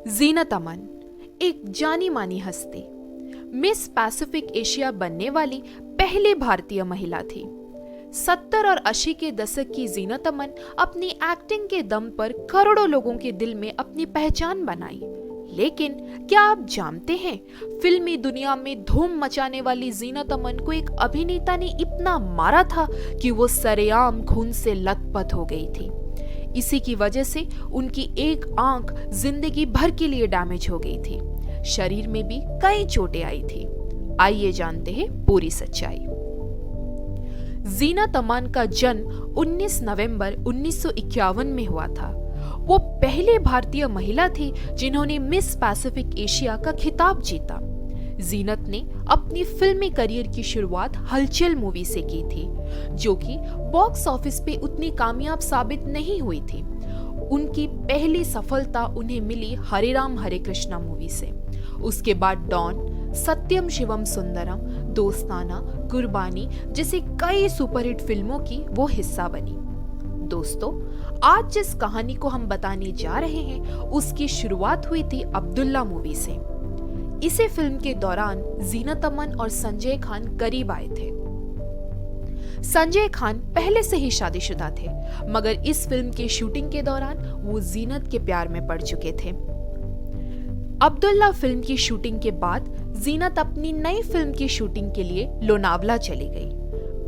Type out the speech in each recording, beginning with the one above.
जीनत अमन एक जानी मानी हस्ती, मिस पैसिफिक एशिया बनने वाली पहली भारतीय महिला थी। 70 और 80 के दशक की जीनत अमन अपनी एक्टिंग के दम पर करोड़ों लोगों के दिल में अपनी पहचान बनाई। लेकिन क्या आप जानते हैं, फिल्मी दुनिया में धूम मचाने वाली जीनत अमन को एक अभिनेता ने इतना मारा था कि वो सरेआम खून से लथपथ हो गई थी। इसी की वजह से उनकी एक आंख जिंदगी भर के लिए डैमेज हो गई थी। शरीर में भी कई चोटें आई थी। आइए जानते हैं पूरी सच्चाई। जीनत अमन का जन्म 19 नवंबर 1951 में हुआ था। वो पहली भारतीय महिला थी जिन्होंने मिस पैसिफिक एशिया का खिताब जीता। जीनत ने अपनी फिल्मी करियर की शुरुआत हलचल मूवी से की थी, जो कि बॉक्स ऑफिस पे उतनी कामयाब साबित नहीं हुई थी। उनकी पहली सफलता उन्हें मिली हरे राम हरे कृष्णा मूवी से। उसके बाद डॉन, सत्यम शिवम सुंदरम, दोस्ताना, कुर्बानी जैसे कई सुपरहिट फिल्मों की वो हिस्सा बनी। दोस्तों, आज जिस कहानी को हम बताने जा रहे हैं उसकी शुरुआत हुई थी अब्दुल्ला मूवी से। इसी फिल्म के दौरान जीनत अमन और संजय खान करीब आए थे। संजय खान पहले से ही शादीशुदा थे, मगर इस फिल्म के शूटिंग के दौरान वो जीनत के प्यार में पड़ चुके थे। अब्दुल्ला फिल्म की शूटिंग के बाद जीनत अपनी नई फिल्म की शूटिंग के लिए लोनावला चली गई।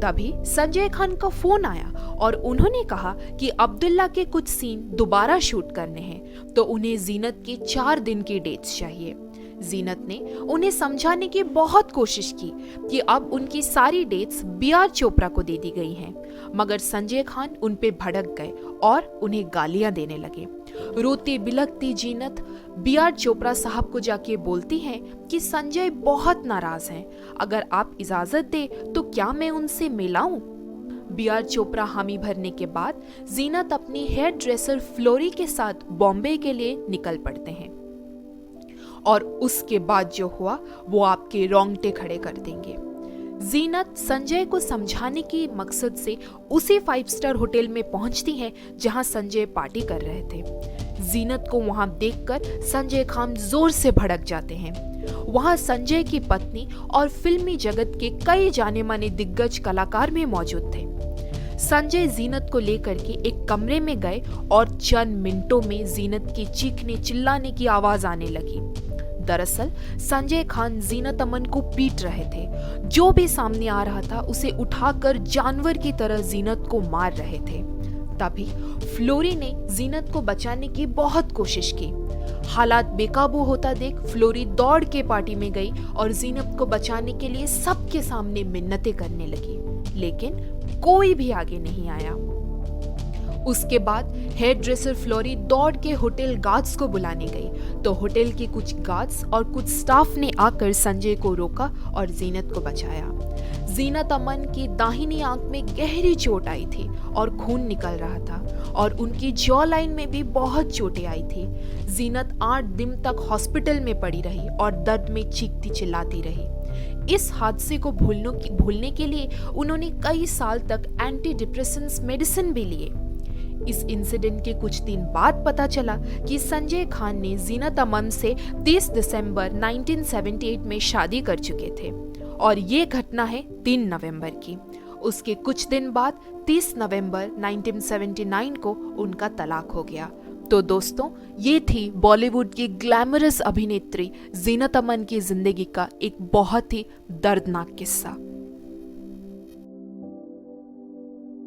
तभी संजय खान का फोन आया और उन्होंने कहा कि अब्दुल्ला के कुछ सीन दोबारा शूट करने हैं, तो उन्हें जीनत की 4 दिन की डेट्स चाहिए। जीनत ने उन्हें समझाने की बहुत कोशिश की कि अब उनकी सारी डेट्स बी.आर. चोपड़ा को दे दी गई हैं, मगर संजय खान उन पे भड़क गए और उन्हें गालियां देने लगे। रोती बिलखती जीनत बी.आर. चोपड़ा साहब को जाके बोलती हैं कि संजय बहुत नाराज हैं, अगर आप इजाजत दे तो क्या मैं उनसे मिलाऊं? बी.आर. चोपड़ा हामी भरने के बाद जीनत अपनी हेयर ड्रेसर फ्लोरी के साथ बॉम्बे के लिए निकल पड़ते हैं। और उसके बाद जो हुआ वो आपके रोंगटे खड़े कर देंगे। जीनत संजय को समझाने की मकसद से उसी 5 स्टार होटल में पहुंचती हैं जहां संजय पार्टी कर रहे थे। जीनत को वहां देखकर संजय खान जोर से भड़क जाते हैं। वहां संजय की पत्नी और फिल्मी जगत के कई जाने माने दिग्गज कलाकार भी मौजूद थे। संजय जीनत को लेकर के एक कमरे में गए और चंद मिनटों में जीनत की चीखने चिल्लाने की आवाज आने लगी। दरअसल संजय खान जीनत अमन को पीट रहे थे। जो भी सामने आ रहा था उसे उठाकर जानवर की तरह जीनत को मार रहे थे। तभी फ्लोरी ने जीनत को बचाने की बहुत कोशिश की। हालात बेकाबू होता देख फ्लोरी दौड़ के पार्टी में गई और जीनत को बचाने के लिए सबके सामने मिन्नतें करने लगी, लेकिन कोई भी आगे नहीं आया। उसके बाद हेयर ड्रेसर फ्लोरी दौड़ के होटल गार्ड्स को बुलाने गई, तो होटल के कुछ गार्ड्स और कुछ स्टाफ ने आकर संजय को रोका और जीनत को बचाया। जीनत अमन की दाहिनी आंख में गहरी चोट आई थी और खून निकल रहा था, और उनकी जॉ लाइन में भी बहुत चोटें आई थी। जीनत 8 दिन तक हॉस्पिटल में पड़ी रही और दर्द में चीखती चिल्लाती रही। इस हादसे को भूलने के लिए उन्होंने कई साल तक एंटी डिप्रेसेंट्स मेडिसिन भी लिए। इस इंसिडेंट के कुछ दिन बाद पता चला कि संजय खान ने जीनत अमन से 30 दिसंबर 1978 में शादी कर चुके थे, और ये घटना है 3 नवंबर की। उसके कुछ दिन बाद 30 नवंबर 1979 को उनका तलाक हो गया। तो दोस्तों, ये थी बॉलीवुड की ग्लैमरस अभिनेत्री जीनत अमन की जिंदगी का एक बहुत ही दर्दनाक किस्सा।